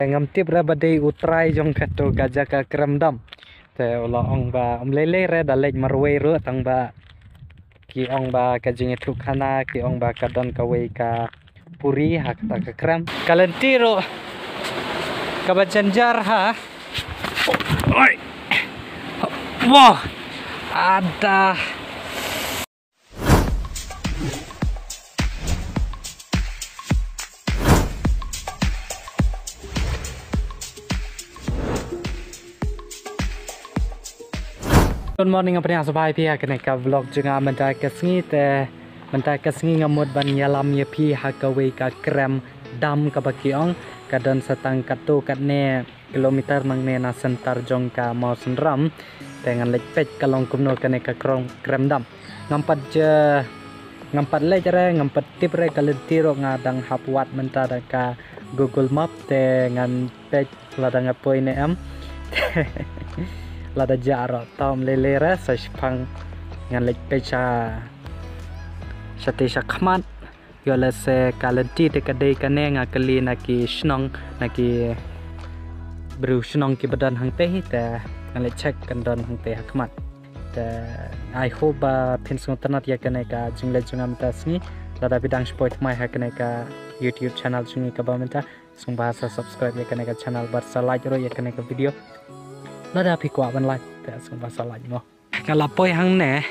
ngamtip ra badai utrai jong kato gajah ka kremdam te ola ong ba omlele re dalej marwei ro tang ba ki ong ba kajing itu khana ki ong ba kadon kawei ka puri hak ta ka krem kalentiro kabajanjar ha oi wah ada Good morning apa yang sebaik pihak kena ka vlog juga mentai kesngi te mentai kesngi ngamut ban yalam ye pi hakawe ka krem dam ka bakiong kadon setang katu katne kilometer nang ne na sentar jong ka mau senram dengan lepet kalong kumno kena ka krem dam ngampat je ngampat le jare ngampat tip re kalentiro ngadang hapwat mentar ka Google Map te ngan pet ladang apoi ne am lada jaro tom lelera sashpang ngan lek pecha shate shakmat yola se kalenti te kadai kane ngakali naki shnong naki bru shnong ki badan hang te te ngan lek check kandon hang te hakmat te I hope pinsung tanat ya kane ka jingle jungam tasni lada bidang sport mai ha kane ka YouTube channel jungi ka bamenta sung bahasa subscribe ya kane ka channel barsa like ro ya kane ka video nada pi kwa ban like te sung bahasa like mo ngalapoi hang ne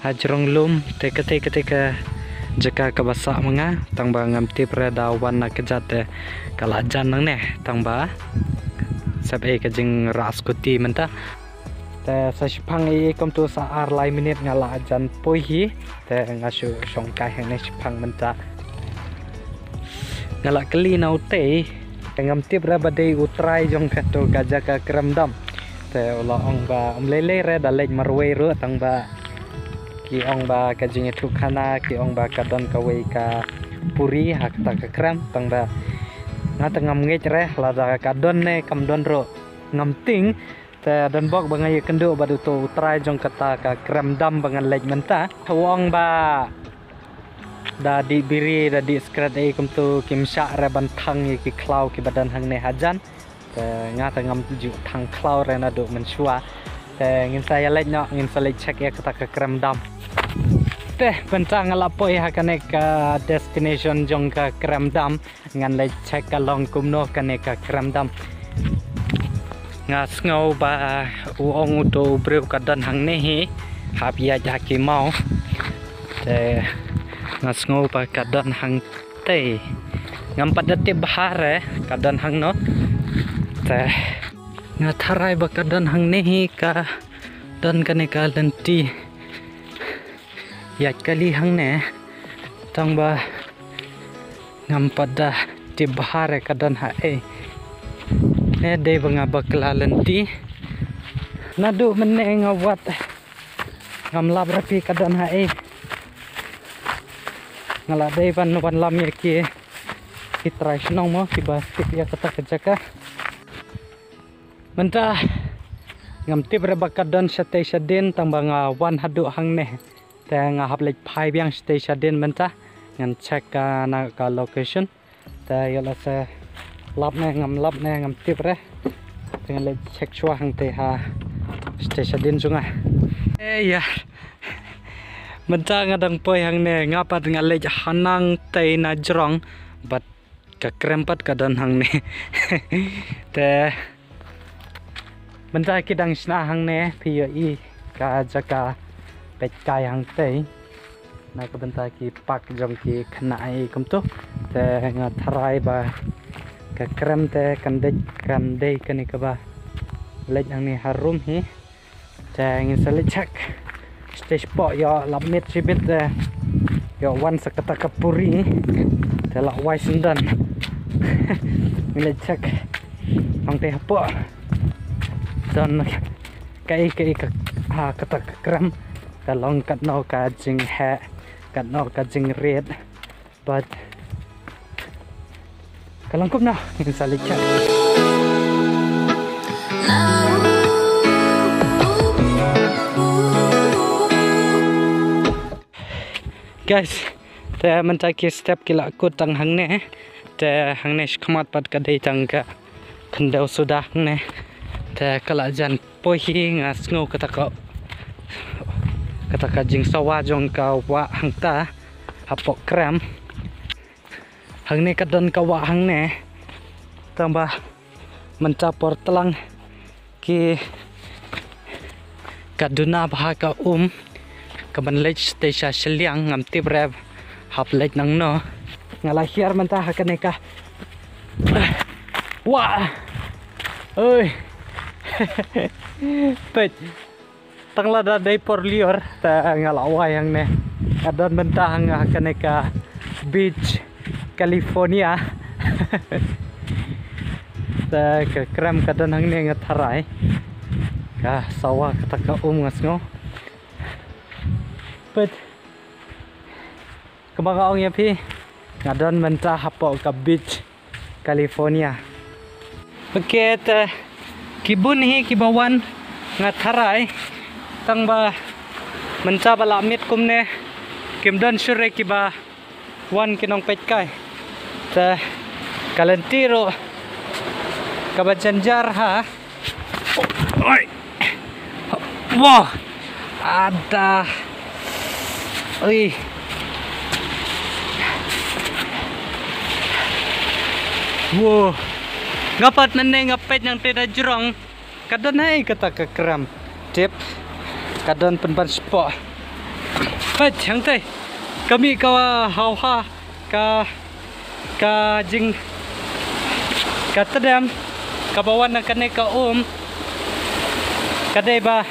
hajrong lum te kete ka jaka ka basa manga tang ba ngam tip re da wan na kejat te kala jan nang ne tang ba sab e ka jing ras kuti menta te sa shipang e kom tu sa ar lai minute ngala jan poi hi te ngasu song kai hang ne shipang menta ngala kali nau te ngam tip re badai utrai jong kato gajah ka kremdam te ola ong ba omlele re dalej marwei ro tang ba ki ong ba kajing itu khana ki ong ba kadon kawei ka puri hak ta ka krem tang ba ngata ngam ngej re lada kadon ne kamdon ro ngam ting te don bok bangai kendo badu to utrai jong kata ka krem dam bangan lej menta wong ba da di biri da di skrat e kum tu kim sha re bantang ki klau ki badan hang ne hajan ngata ngam ju thang klau re na do menshua ngin saya lek no ngin saya check ya kata ka krem dam te pentang lapoi ha kane ka destination jong ka krem dam ngan lek check ka long kumno kane ka krem dam ngas ngau ba uong do breu ka dan hang ne hi hap ya ja ki mau te ngas ngau ba ka dan hang te ngam padate bahare ka dan hang no te ngatharai bakadan hang nehi ka dan kane ka lenti ya kali hang ne tang ba ngam pada ti bahare kadan ha e ne de banga bakla lenti nadu menne ngawat ngam labrapi kadan ha e ngala de ban lam ye ki kitrai snong mo ki ba tip ya kata kejaka menta ngam tip re bakadon sate shaden tambang wan hadu hang ne te nga hap lek phai biang sate shaden menta ngan check na ka location te yola se lap ne ngam tip re te lek check chua hang te ha sate shaden junga ya menta ngadang poi hang ne ngapat ngalej hanang te na jrong bat ka krempat kadon hang ne te benda kidang sna hang ne PI ka jaka pet kai hang te na ka benda ki pak jong ki khna ai kum to te nga tharai ba ka krem te kande kani ka ba lej hang ni harum hi te ngi sale chak stage po yo lamit sibit yo wan sakata kapuri te la wai sundan ngi chak hang te po dan kai ka kata krem kalong kat no ka jing ha kat no ka jing red but kalong kup na in salika guys te mentaki step kila ku tang hang ne te hang ne khmat pat ka dei tang ka kendau sudah ne te kalajan pohi ngas ngo kata jing sawa jong ka wa hangta hapok kram hang ne kadon ka wa hang ne tambah mencapor telang ki kaduna bahaka kaban lej stesa seliang ngam tibreb hap lej nang no ngalahir mentah kaneka wah oi pet tangla da dai por lior ta ngalawa yang ne adon mentah kaneka beach California ta ke kram kadon hang ne ngatharai ka sawa kata ka ngasngo pet kemagaong ya pi ngadon mentah hapo ka beach California paket kibun hi kibawan ngatharai tangba mentah bala mit kumne kimdon sure kiba wan kinong petkai ta kalentiro kabajanjar ha oi wah ada oi wow ngapat nene ngapet yang tidak jerong kadon hai kata kekeram tip kadon penban spot pet yang teh kami kawa hauha ka jing katadam kabawan na kane ka kadai ba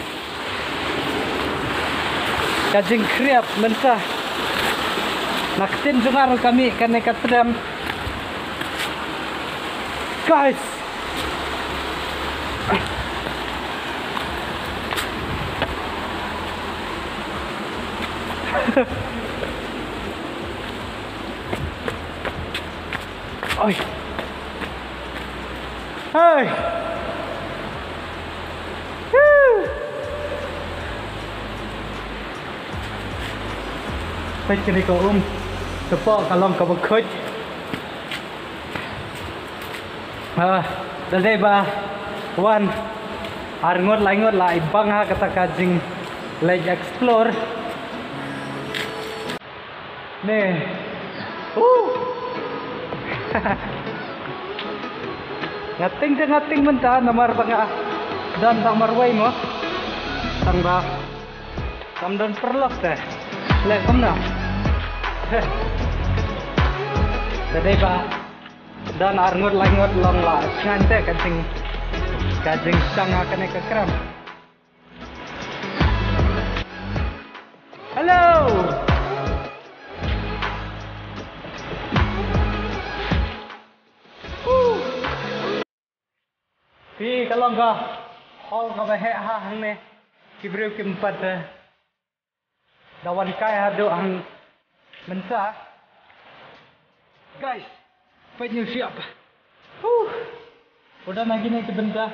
kajing kriap mentah naktin jungar kami kane katadam guys oi hai Pet kini kau tepok kalong kau berkut dadai ba wan arngot lai bang ha kata kajing lej explore nih ngating mentah nomor banga dan nomor way mo tangba tamdan perlok teh lek komna dadai ba dan arngot langot long la ngante kajing sang akan ke kram halo pi kalau enggak hol ka bahe ha hang ne kibreu kimpat dawan kai hado hang mensa guys penyu siap udah lagi nih sebentar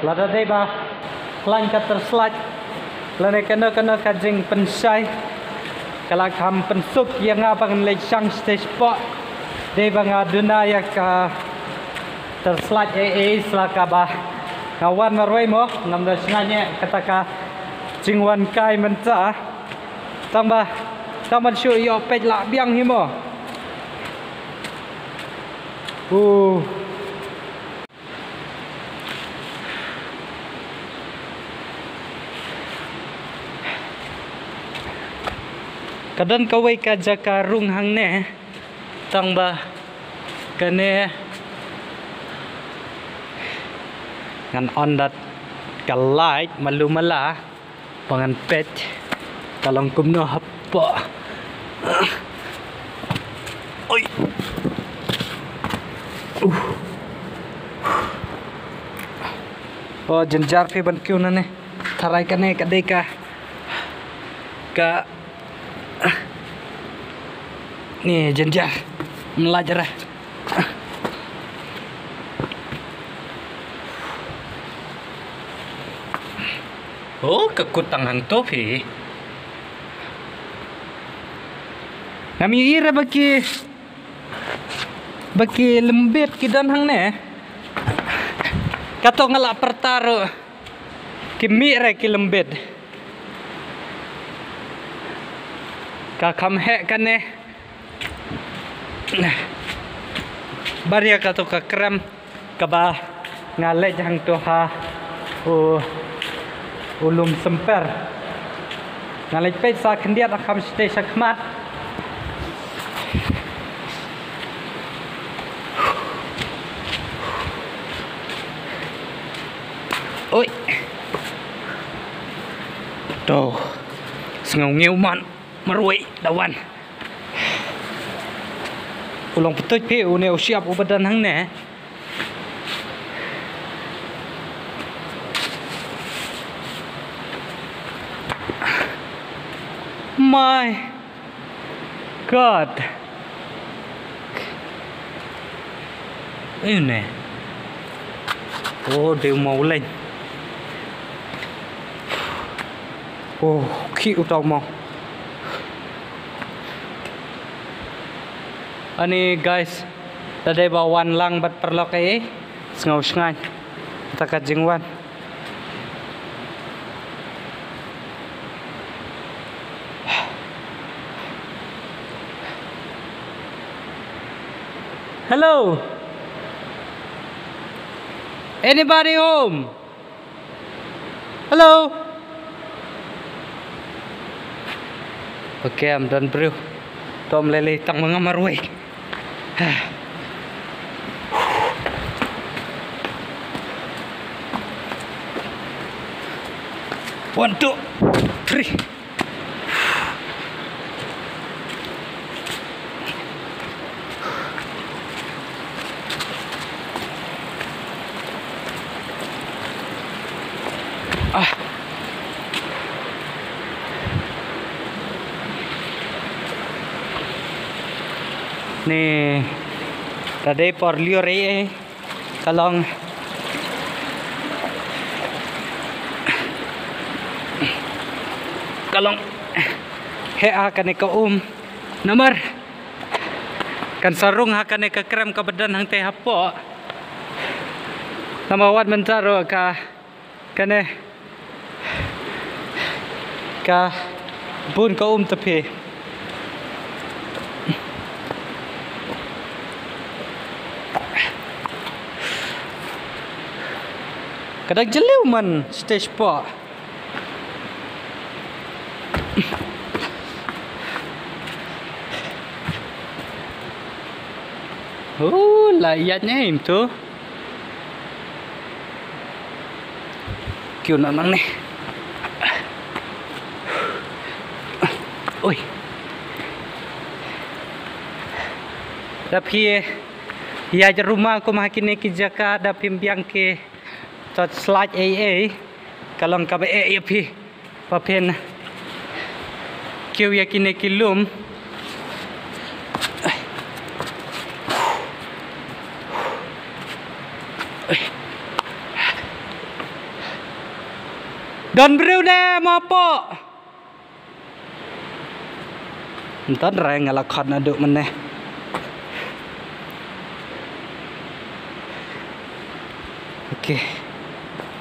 lada deh bah lain kata slide lane kena kajing pensai kalau kam pensuk yang abang lek sang stage spot deh bang aduna ya ka terslide selaka bah kawan marwai mo nam da singanya kataka jingwan kai mentah tambah taman syu yo pej la biang hi mo kadang kawai ka jaka rung hang ne tambah kane ngan ondat kalait malumala pangan pet kalong kumno hapa oi oh jenjar pe ban kyu na ne tharai ka ne kadai ka ni jenjar melajar oh kekutang hang topi Kami ira bagi lembit kidan hang ne. Kato ngalak pertaro kimi re ki lembit. Ka kam he kane. Baria kato ka krem kaba ngalek hang to ha ulum semper. Ngalek pe sa kendiat akam stay sakmat. Oi. Tuh. Sengau ngeuman meruai dawan. Ulang petut pe une siap ubadan hang ne. My God. Ini. Oh, dia mau lên. Oh, cute tau mau. Ani guys, tadi bawan lang bat perlok eh, sengau sengai, takat jengwan. Hello. Anybody home? Hello. Okay, I'm done, bro. Tom lele tang mga marway. 1, 2, 3. Nih, tadi por liur kalong he akan ka nomor kan sarung akan ka krem ka badan hang teh hapo namawat mentaro ka kane ka bun ka tepi. Kadang jeliu man stage po. Oh, layaknya itu. Kau nak nang ni? Oi. Tapi ya rumah aku makin ki jaka da pimpiang ke tot slide kalong kabe pi papen kiu yakine kilum don bro ne mapo entar rai ngalakhat aduk meneh. Okay.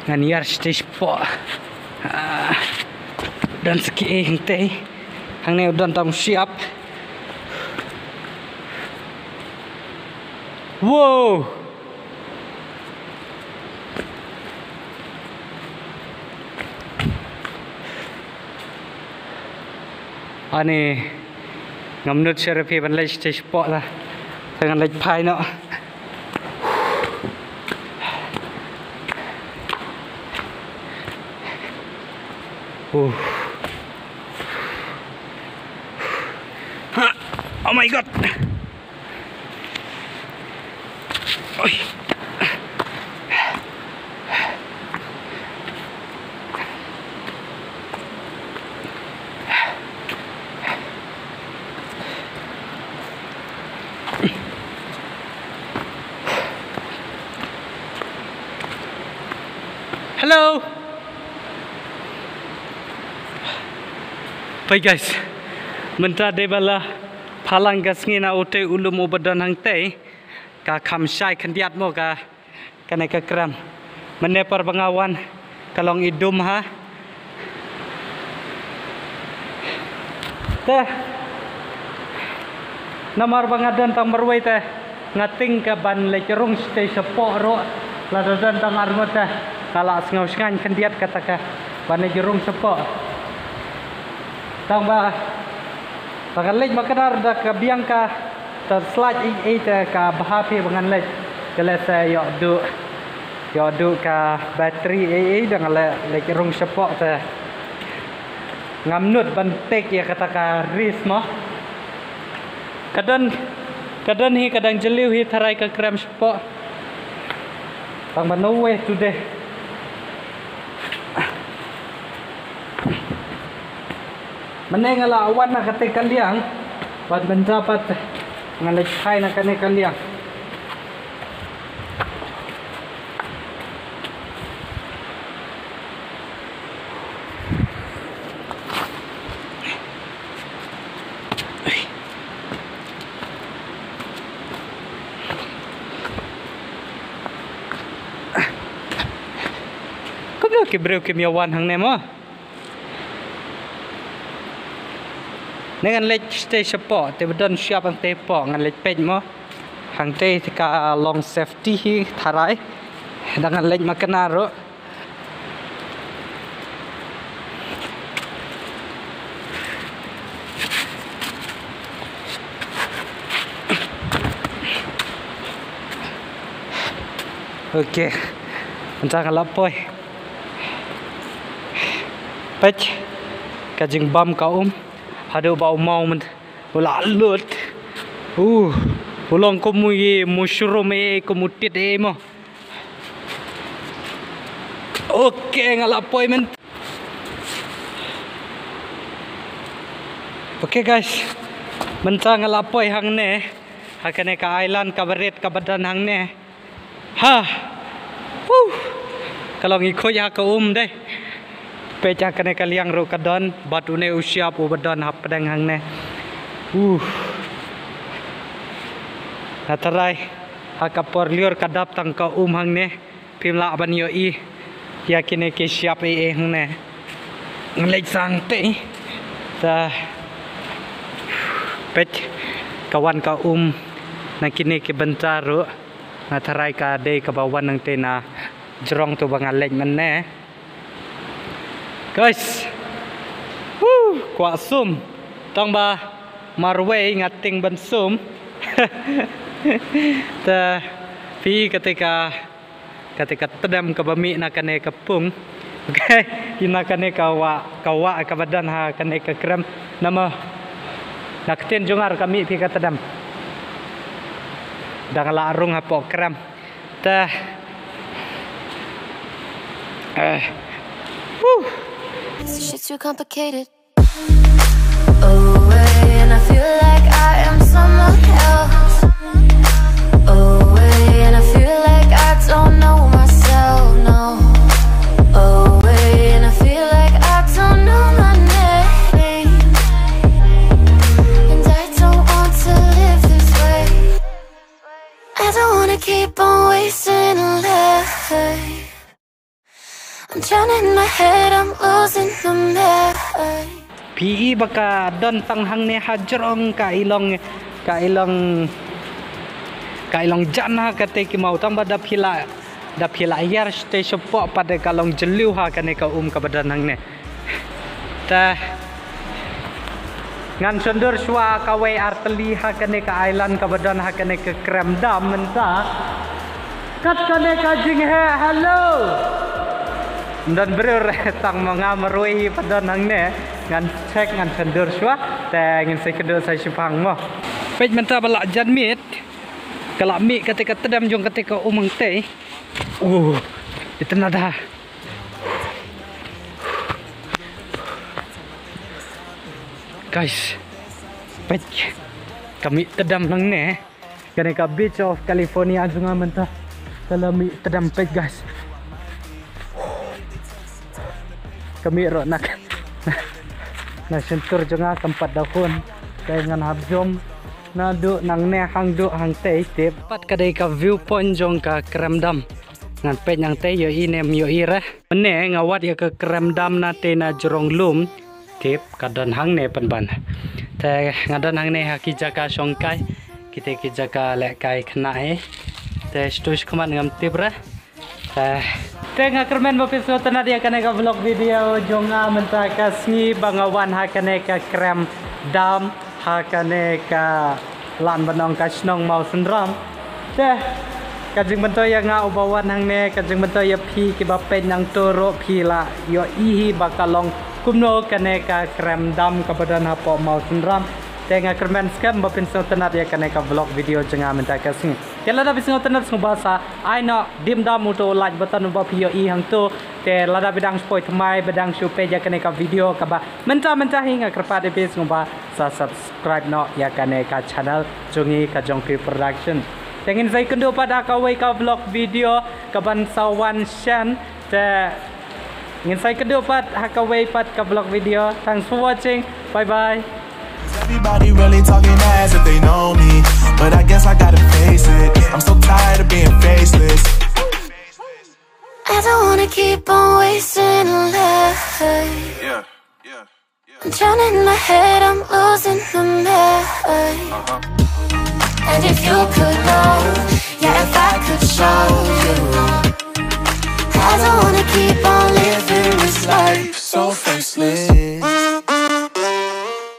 Nganiar stage po dan seki hingtay hang ne udan tam siap. Wow. Ani ngamnut serapi ban lay stage po lah dengan lay pai no. Oh my God. Oi. Hello. Baik guys, mentah de bala halang gas ngina ute ulum ubadan hang tei ka kham syai khandiat mo ka kanai ka kram menepar bangawan kalong idum ha teh namar bangadan tang merwai teh ngating ka ban lecerung stay sepok ro ladadan tang arngot teh kala ngau ngan khandiat kata ka ban lecerung sepok tang ba pakalej makanar da ka biangka terslaj ite ka bahapi bangan lej kelesa yo du ka bateri dengan lej rung sepok te ngamnut bantek ya kata ka ris mo kadang jeliu hi tarai ka krem sepok tang banowe today menengala awan na kate kaliang pat mendapat ngalek hai na kane kaliang kau kibreu kimiawan hang nemo dengan lej stay sepok te bedon siap ang te po ngan lej pej mo hang te ka long safety hi tharai dengan lej makanaro oke mencang lapoi pej kajing bam ka hadu bau mau men ulah lut ulang komu ye mushroom komutit mo oke ngalapoi men oke guys mencang ngalapoi hang ne hakane ka island ka baret ka badan hang ne ha kalau ngikoi ha ka deh peca kene kaliang ro kadon batune usia pu badon hap pedang hang ne natarai hakapor liur kadap tang ka hang ne pimla ban yo i yakine ke siap hang ne nglej sang te ta pec kawan ka nakine ke bentaro natarai ka de ka bawan nang te na jerong tu bangalej men ne guys kuat sum tong ba marway ngating ban sum ta pi ketika tedam ke bami na kane kepung okay ina kane kawa ka badan ha kane ke krem nama nakten jongar kami pi ka tedam dang larung ha po krem ta This shit's too complicated. Away, and I feel like I am someone else. Away, and I feel like I don't know myself, no. Away, and I feel like I don't know my name. And I don't want to live this way. I don't want to keep on wasting a life. I'm drowning in my head, I'm losing the mind. PE baka don tanghang ne hajrong ka ilong jana kate ki mau tang bada phila yar ste sopo pada kalong jeliu ha kane ka ka badan hang ne ta ngan sundur swa kawe arteli ha kane ka island ka badan ha kane ka krem dam menta kat kane ka jing he hello dan berretang mengamarui pada nang ne ngan cek ngan sendur swa te ngin se kedua saya sipang mo pej menta balak jan mit kalak mi ketika tedam jong ketika umang te itu nada guys pej kami tedam nang ne ketika beach of California junga menta kalau mi tedam pej guys kami nak sentur jenga tempat dahun dengan habjom na du nang ne hang du hang te tip pat kadai ka viewpoint jong ka krem dam ngan pe yang te yo inem yo ira ne ngawat ya ka krem dam na te na jorong lum tip kadon hang ne pan ban te ngadon hang ne ha ki jaka songkai kita ki jaka le kai khna he te stush khaman ngam tip ra te ngakermen bapis ngotana dia kana ka vlog video jonga menta ka sngi bangawan ha kana ka krem dam ha kana ka lan banong ka snong mau sunram te kajing bento ya nga ubawan hang ne kajing bento ya phi ki ba pen nang toro phi la yo ihi bakalong kumno kana ka krem dam ka badan ha po mau sunram tenga kermen skam bapin sotanat ya kana ka vlog video jenga menta ka sing kela da bising sotanat sung bahasa ai no dim dam muto laj batan ba pio i hang to te lada bidang spoi thmai bidang shupe ja kana ka video ka ba menta hinga kerpa de bis ngba sa subscribe no ya kana ka channel jungi ka jongkri production tengin sai kendo pada ka wei ka vlog video ka ban sawan shan te ngin sai kendo pat ha ka wei pat ka vlog video thanks for watching bye bye. Everybody really talking as if they know me, but I guess I gotta face it. I'm so tired of being faceless. I don't wanna keep on wasting life. I'm drowning in my head, I'm losing the mind. And if you could know